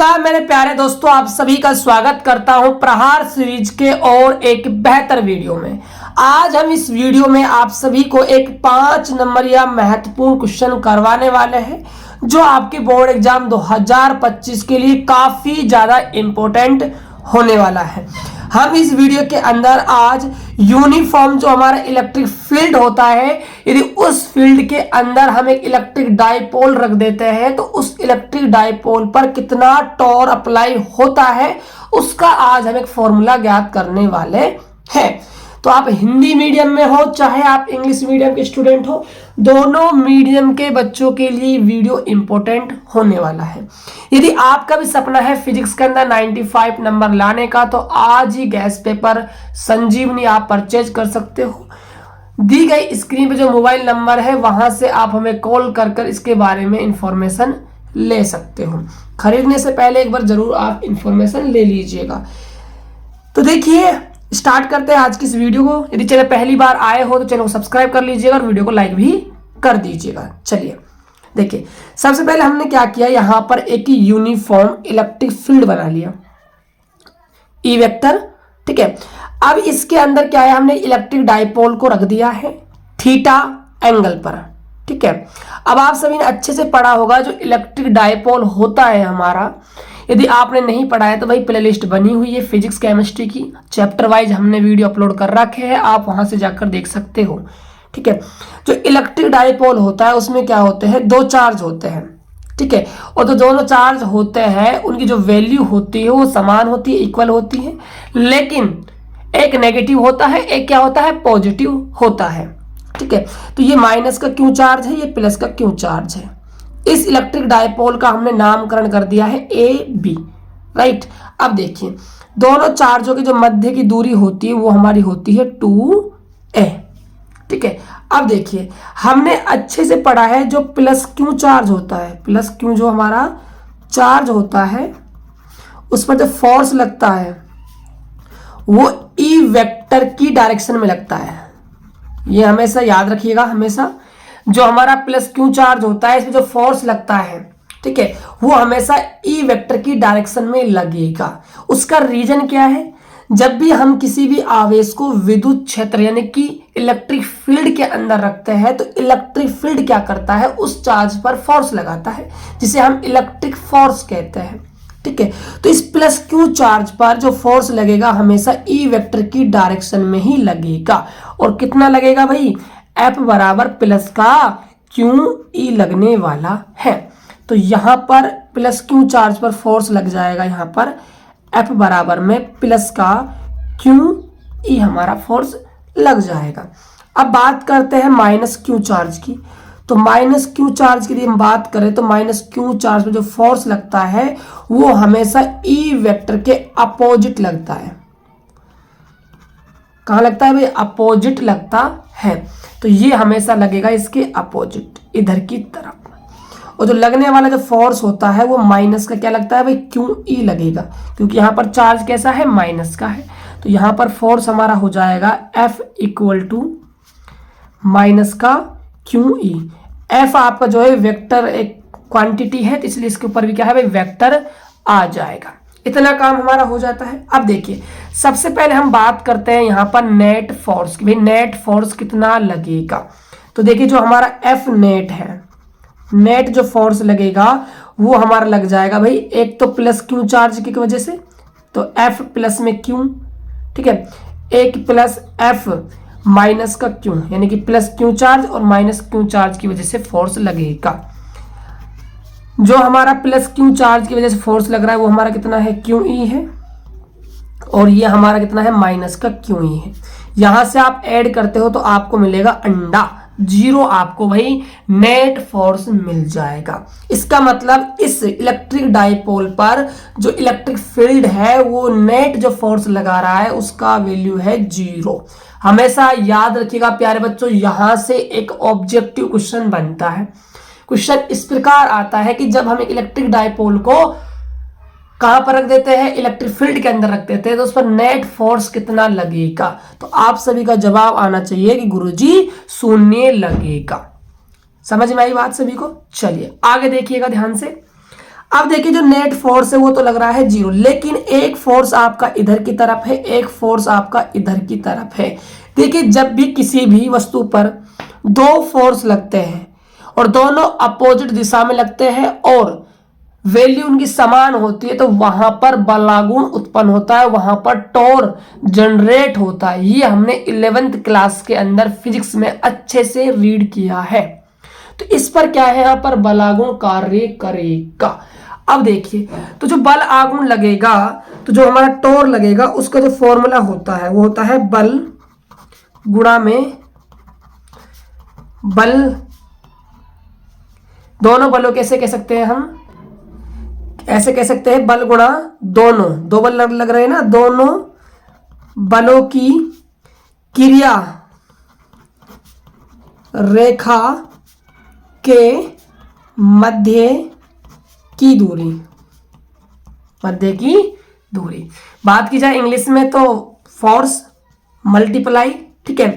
नमस्कार मेरे प्यारे दोस्तों, आप सभी का स्वागत करता हूं प्रहार सीरीज के और एक बेहतर वीडियो में। आज हम इस वीडियो में आप सभी को एक 5 नंबर या महत्वपूर्ण क्वेश्चन करवाने वाले हैं जो आपके बोर्ड एग्जाम 2025 के लिए काफी ज्यादा इंपॉर्टेंट होने वाला है। हम इस वीडियो के अंदर आज यूनिफॉर्म जो हमारा इलेक्ट्रिक फील्ड होता है, यदि उस फील्ड के अंदर हम एक इलेक्ट्रिक डाइपोल रख देते हैं तो उस इलेक्ट्रिक डाइपोल पर कितना टॉर्क अप्लाई होता है उसका आज हम एक फॉर्मूला ज्ञात करने वाले हैं। तो आप हिंदी मीडियम में हो चाहे आप इंग्लिश मीडियम के स्टूडेंट हो, दोनों मीडियम के बच्चों के लिए वीडियो इंपॉर्टेंट होने वाला है। यदि आपका भी सपना है फिजिक्स के अंदर 95 नंबर लाने का तो आज ही गैस पेपर संजीवनी आप परचेज कर सकते हो। दी गई स्क्रीन पे जो मोबाइल नंबर है वहां से आप हमें कॉल कर इसके बारे में इंफॉर्मेशन ले सकते हो। खरीदने से पहले एक बार जरूर आप इंफॉर्मेशन ले लीजिएगा। तो देखिए स्टार्ट करते हैं आज की इस वीडियो को। यदि चैनल पहली बार आए हो तो चैनल को सब्सक्राइब कर लीजिएगा और वीडियो को लाइक भी कर दीजिएगा। चलिए देखिए, सबसे पहले हमने क्या किया, यहां पर एक यूनिफॉर्म इलेक्ट्रिक फील्ड बना लिया, ई वेक्टर। ठीक है, अब इसके अंदर क्या है, हमने इलेक्ट्रिक डाइपोल को रख दिया है थीटा एंगल पर। ठीक है, अब आप सभी ने अच्छे से पढ़ा होगा जो इलेक्ट्रिक डाइपोल होता है हमारा। यदि आपने नहीं पढ़ा है तो भाई प्लेलिस्ट बनी हुई है फिजिक्स केमिस्ट्री की, चैप्टर वाइज हमने वीडियो अपलोड कर रखे हैं, आप वहां से जाकर देख सकते हो। ठीक है, जो इलेक्ट्रिक डाइपोल होता है उसमें क्या होते हैं, दो चार्ज होते हैं। ठीक है, और जो दोनों चार्ज होते हैं उनकी जो वैल्यू होती है वो समान होती है, इक्वल होती है, लेकिन एक नेगेटिव होता है, एक क्या होता है, पॉजिटिव होता है। ठीक है, तो ये माइनस का क्यू चार्ज है, ये प्लस का क्यू चार्ज है। इस इलेक्ट्रिक डाइपोल का हमने नामकरण कर दिया है ए बी। राइट, अब देखिए दोनों चार्जों की जो मध्य की दूरी होती है वो हमारी होती है 2a। ठीक है, अब देखिए हमने अच्छे से पढ़ा है जो प्लस क्यू चार्ज होता है, प्लस क्यू जो हमारा चार्ज होता है उस पर जो फोर्स लगता है वो ई वेक्टर की डायरेक्शन में लगता है। ये हमेशा याद रखिएगा, हमेशा जो हमारा प्लस क्यू चार्ज होता है इसमें जो फोर्स लगता है, ठीक है, वो हमेशा ई वेक्टर की डायरेक्शन में लगेगा। उसका रीजन क्या है, जब भी हम किसी भी आवेश को विद्युत क्षेत्र यानी कि इलेक्ट्रिक फील्ड के अंदर रखते हैं तो इलेक्ट्रिक फील्ड क्या करता है, उस चार्ज पर फोर्स लगाता है जिसे हम इलेक्ट्रिक फोर्स कहते हैं। ठीक है, तो इस प्लस क्यू चार्ज पर जो फोर्स लगेगा हमेशा ई वेक्टर की डायरेक्शन में ही लगेगा। और कितना लगेगा भाई, F बराबर प्लस का क्यू ई लगने वाला है। तो यहां पर प्लस क्यू चार्ज पर फोर्स लग जाएगा, यहां पर F बराबर में प्लस का क्यू ई हमारा फोर्स लग जाएगा। अब बात करते हैं माइनस क्यू चार्ज की। तो माइनस क्यू चार्ज की यदि हम बात करें तो माइनस क्यू चार्ज पर जो फोर्स लगता है वो हमेशा ई वेक्टर के अपोजिट लगता है। कहां लगता है भाई, अपोजिट लगता है। तो ये हमेशा लगेगा इसके अपोजिट, इधर की तरफ। और जो लगने वाला जो फोर्स होता है वो माइनस का क्या लगता है भाई, क्यू ई लगेगा, क्योंकि यहाँ पर चार्ज कैसा है, माइनस का है। तो यहाँ पर फोर्स हमारा हो जाएगा F इक्वल टू माइनस का क्यू ई। F आपका जो है वेक्टर एक क्वांटिटी है तो इसलिए इसके ऊपर भी क्या है भाई, वेक्टर आ जाएगा। इतना काम हमारा हो जाता है। अब देखिए सबसे पहले हम बात करते हैं यहाँ पर नेट फोर्स की। भाई नेट फोर्स कितना लगेगा, तो देखिए जो हमारा F नेट है, नेट जो फोर्स लगेगा वो हमारा लग जाएगा भाई, एक तो प्लस क्यू चार्ज की वजह से, तो F प्लस में क्यू। ठीक है, एक प्लस F माइनस का क्यू, यानी कि प्लस क्यू चार्ज और माइनस क्यू चार्ज की वजह से फोर्स लगेगा। जो हमारा प्लस क्यू चार्ज की वजह से फोर्स लग रहा है वो हमारा कितना है, क्यू ई है, और ये हमारा कितना है, माइनस का क्यू ई है। यहां से आप ऐड करते हो तो आपको मिलेगा अंडा, जीरो आपको भाई नेट फोर्स मिल जाएगा। इसका मतलब इस इलेक्ट्रिक डाइपोल पर जो इलेक्ट्रिक फील्ड है वो नेट जो फोर्स लगा रहा है उसका वैल्यू है जीरो। हमेशा याद रखिएगा प्यारे बच्चों, यहां से एक ऑब्जेक्टिव क्वेश्चन बनता है। क्वेश्चन इस प्रकार आता है कि जब हम इलेक्ट्रिक डाइपोल को कहां पर रख देते हैं, इलेक्ट्रिक फील्ड के अंदर रख देते हैं, तो उस पर नेट फोर्स कितना लगेगा। तो आप सभी का जवाब आना चाहिए कि गुरुजी 0 लगेगा। समझ में आई बात सभी को। चलिए आगे देखिएगा ध्यान से। अब देखिए जो नेट फोर्स है वो तो लग रहा है 0, लेकिन एक फोर्स आपका इधर की तरफ है, एक फोर्स आपका इधर की तरफ है। देखिए जब भी किसी भी वस्तु पर दो फोर्स लगते हैं और दोनों अपोजिट दिशा में लगते हैं और वैल्यू उनकी समान होती है तो वहां पर बलागुण उत्पन्न होता है, वहां पर टॉर जनरेट होता है। ये हमने 11th क्लास के अंदर फिजिक्स में अच्छे से रीड किया है। तो इस पर क्या है, यहां पर बलागुण कार्य करेगा। अब देखिए तो जो बल आगुण लगेगा तो जो हमारा टॉर लगेगा उसका जो फॉर्मूला होता है वो होता है बल गुणा में बल। दोनों बलों कैसे कह सकते हैं हम, ऐसे कह सकते हैं बल गुणा दोनों, दो बल लग रहे हैं ना, दोनों बलों की क्रिया रेखा के मध्य की दूरी, मध्य की दूरी। बात की जाए इंग्लिश में तो फोर्स मल्टीप्लाई, ठीक है।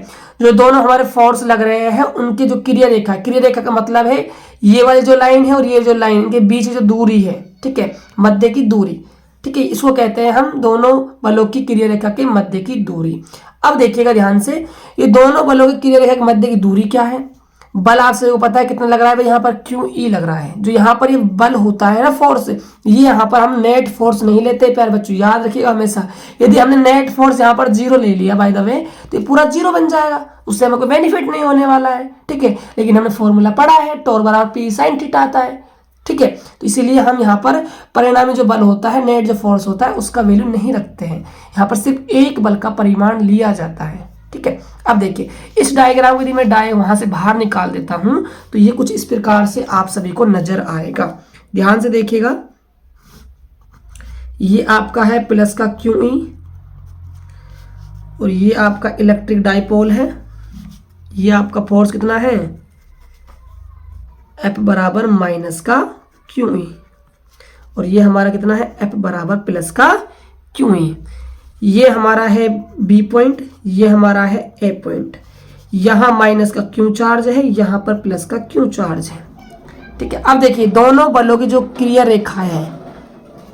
जो दोनों हमारे फोर्स लग रहे हैं उनकी जो क्रिया रेखा का मतलब है ये वाली जो लाइन है और ये जो लाइन, इनके बीच जो दूरी है, ठीक है, मध्य की दूरी, ठीक है, इसको कहते हैं हम दोनों बलों की क्रिया रेखा के मध्य की दूरी। अब देखिएगा ध्यान से, ये दोनों बलों की क्रिया रेखा के मध्य की दूरी क्या है। बल आपसे को पता है कितना लग रहा है भाई, यहाँ पर QE लग रहा है। जो यहाँ पर ये बल होता है ना फोर्स, ये यहाँ पर हम नेट फोर्स नहीं लेते प्यारे बच्चों, याद रखिएगा हमेशा। यदि हमने नेट फोर्स यहाँ पर 0 ले लिया बाय द वे तो ये पूरा 0 बन जाएगा, उससे हमें कोई बेनिफिट नहीं होने वाला है, ठीक है। लेकिन हमने फॉर्मूला पढ़ा है, टॉर बराबर P sin थीटा आता है, ठीक है। तो इसीलिए हम यहाँ पर परिणामी जो बल होता है, नेट जो फोर्स होता है उसका वैल्यू नहीं रखते हैं, यहाँ पर सिर्फ एक बल का परिमाण लिया जाता है, ठीक है। अब देखिए इस डायग्राम को यदि मैं वहां से बाहर निकाल देता हूं तो ये कुछ इस प्रकार से आप सभी को नजर आएगा। ध्यान से देखिएगा, ये आपका है प्लस का QE और ये आपका इलेक्ट्रिक डाइपोल है। ये आपका फोर्स कितना है, F बराबर माइनस का QE और ये हमारा कितना है, F बराबर प्लस का QE। ये हमारा है B पॉइंट, ये हमारा है A पॉइंट। यहाँ माइनस का Q चार्ज है, यहाँ पर प्लस का Q चार्ज है, ठीक है। अब देखिए दोनों बलों की जो क्रिया रेखा है,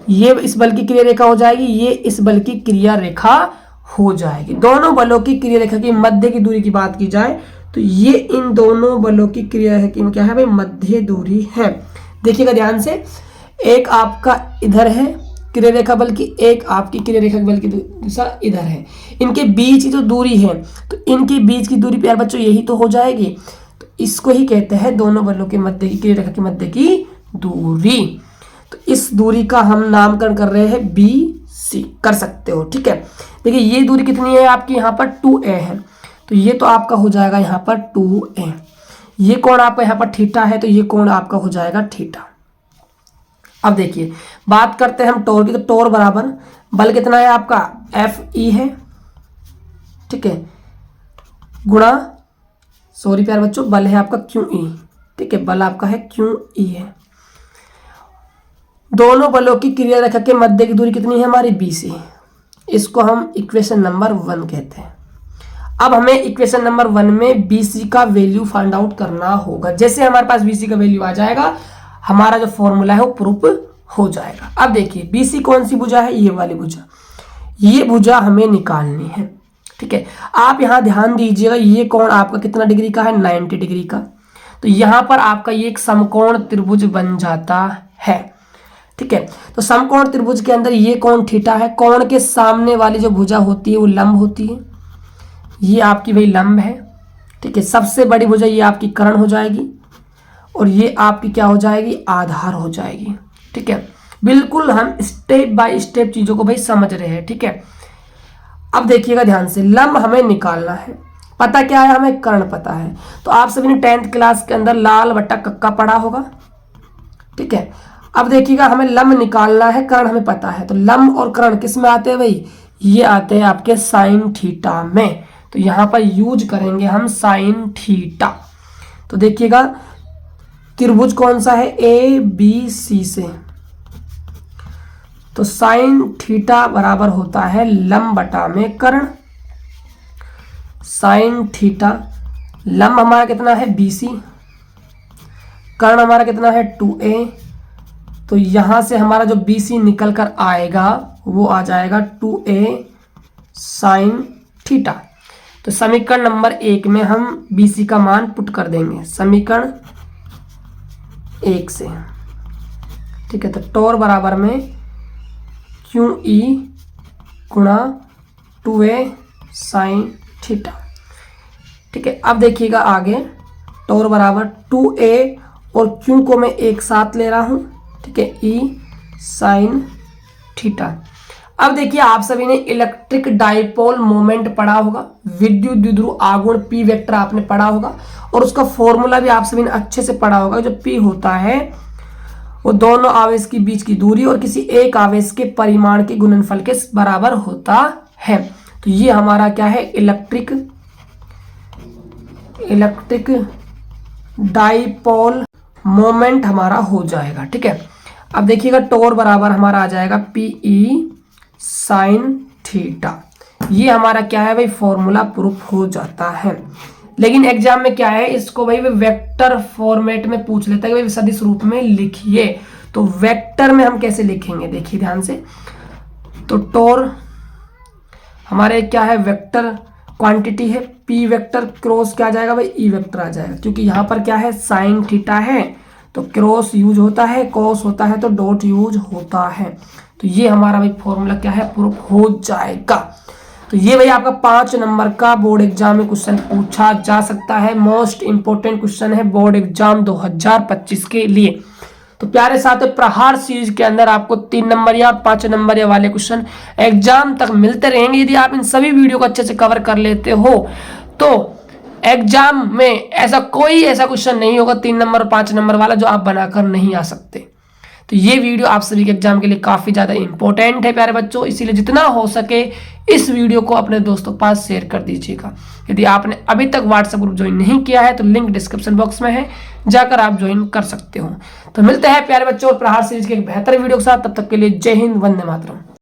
ये इस बल की क्रिया रेखा हो जाएगी, ये इस बल की क्रिया रेखा हो जाएगी। दोनों बलों की क्रिया रेखा की मध्य की दूरी की बात की जाए तो ये इन दोनों बलों की क्रिया रेखा की क्या है भाई, मध्य दूरी है। देखिएगा ध्यान से, एक आपका इधर है क्रिया रेखा बल की, एक आपकी क्रिया रेखा बल की दिशा इधर है। इनके बीच की जो दूरी है तो इनके बीच की दूरी प्यारे बच्चों यही तो हो जाएगी। तो इसको ही कहते हैं दोनों बलों के मध्य की क्रिया रेखा के मध्य की दूरी। तो इस दूरी का हम नामकरण कर रहे हैं BC, कर सकते हो, ठीक है। देखिए ये दूरी कितनी है आपकी, यहाँ पर 2A है, तो ये तो आपका हो जाएगा यहाँ पर 2A। ये कोण आपका यहाँ पर थीटा है तो ये कोण आपका हो जाएगा थीटा। अब देखिए बात करते हैं हम टॉर की, तो टॉर बराबर बल कितना है आपका, FE है, ठीक है, गुणा सॉरी प्यारे बच्चों बल है आपका QE, ठीक है, बल आपका है QE है। दोनों बलों की क्रिया रेखा के मध्य की दूरी कितनी है हमारी, BC। इसको हम इक्वेशन नंबर 1 कहते हैं। अब हमें इक्वेशन नंबर 1 में BC का वैल्यू फाइंड आउट करना होगा। जैसे हमारे पास BC का वैल्यू आ जाएगा, हमारा जो फॉर्मूला है वो प्रूफ हो जाएगा। अब देखिए BC कौन सी भुजा है, ये वाली भुजा, ये भुजा हमें निकालनी है, ठीक है। आप यहाँ ध्यान दीजिएगा, ये कोण आपका कितना डिग्री का है, 90 डिग्री का। तो यहाँ पर आपका ये एक समकोण त्रिभुज बन जाता है, ठीक है। तो समकोण त्रिभुज के अंदर ये कोण थीटा है, कोण के सामने वाली जो भुजा होती है वो लंब होती है, ये आपकी वही लंब है, ठीक है। सबसे बड़ी भुजा ये आपकी कर्ण हो जाएगी और ये आपकी क्या हो जाएगी, आधार हो जाएगी, ठीक है। बिल्कुल हम स्टेप बाय स्टेप चीजों को भाई समझ रहे हैं, ठीक है। अब देखिएगा ध्यान से, लंब हमें निकालना है, पता क्या है हमें, कर्ण पता है। तो आप सभी ने 10th क्लास के अंदर लाल बट्टा कक्का पढ़ा होगा, ठीक है। अब देखिएगा हमें लंब निकालना है, कर्ण हमें पता है। तो लंब और कर्ण किस में आते हैं भाई, ये आते हैं आपके साइन थीटा में। तो यहाँ पर यूज करेंगे हम साइन थीटा। तो देखिएगा त्रिभुज कौन सा है, ABC से, तो साइन थीटा बराबर होता है लंब बटा में कर्ण। साइन थीटा, लंब हमारा कितना है BC, कर्ण हमारा कितना है 2A तो यहां से हमारा जो BC निकल कर आएगा वो आ जाएगा 2a साइन थीटा। तो समीकरण नंबर 1 में हम BC का मान पुट कर देंगे समीकरण 1 से, ठीक है। तो टोर बराबर में QE गुणा 2a साइन थीटा, ठीक है। अब देखिएगा आगे, टोर बराबर 2a और Q को मैं एक साथ ले रहा हूं, ठीक है, E साइन थीटा। अब देखिए आप सभी ने इलेक्ट्रिक डाइपोल मोमेंट पढ़ा होगा, विद्युत द्विध्रुव आघूर्ण P वेक्टर आपने पढ़ा होगा, और उसका फॉर्मूला भी आप सभी ने अच्छे से पढ़ा होगा। जो P होता है वो दोनों आवेश के बीच की दूरी और किसी एक आवेश के परिमाण के गुणनफल के बराबर होता है। तो ये हमारा क्या है, इलेक्ट्रिक डाइपोल मोमेंट हमारा हो जाएगा, ठीक है। अब देखिएगा टोर बराबर हमारा आ जाएगा PE साइन थीटा। ये हमारा क्या है भाई, फॉर्मूला प्रूफ हो जाता है। लेकिन एग्जाम में क्या है, इसको भाई वेक्टर फॉर्मेट में पूछ लेता है कि भाई सदिश रूप में लिखिए। तो वेक्टर में हम कैसे लिखेंगे, देखिए ध्यान से। तो टोर हमारे क्या है, वेक्टर क्वांटिटी है, P वेक्टर क्रॉस क्या आ जाएगा भाई, E वेक्टर आ जाएगा। क्योंकि यहाँ पर क्या है, साइन थीटा है तो क्रॉस यूज होता है, कॉस होता है तो डॉट यूज होता है। तो ये हमारा भाई फॉर्मूला क्या है, प्रूफ हो जाएगा। तो ये भाई आपका 5 नंबर का बोर्ड एग्जाम में क्वेश्चन पूछा जा सकता है। मोस्ट इंपोर्टेंट क्वेश्चन है बोर्ड एग्जाम 2025 के लिए। तो प्यारे साथियों, प्रहार सीरीज के अंदर आपको 3 नंबर या 5 नंबर या वाले क्वेश्चन एग्जाम तक मिलते रहेंगे। यदि आप इन सभी वीडियो को अच्छे से कवर कर लेते हो तो एग्जाम में ऐसा क्वेश्चन नहीं होगा 3 नंबर और 5 नंबर वाला जो आप बनाकर नहीं आ सकते। तो ये वीडियो आप सभी के एग्जाम के लिए काफी ज्यादा इंपॉर्टेंट है प्यारे बच्चों, इसीलिए जितना हो सके इस वीडियो को अपने दोस्तों के पास शेयर कर दीजिएगा। यदि आपने अभी तक व्हाट्सएप ग्रुप ज्वाइन नहीं किया है तो लिंक डिस्क्रिप्शन बॉक्स में है, जाकर आप ज्वाइन कर सकते हो। तो मिलते हैं प्यारे बच्चों और प्रहार सीरीज के एक बेहतर वीडियो के साथ, तब तक के लिए जय हिंद, वंदे मातरम।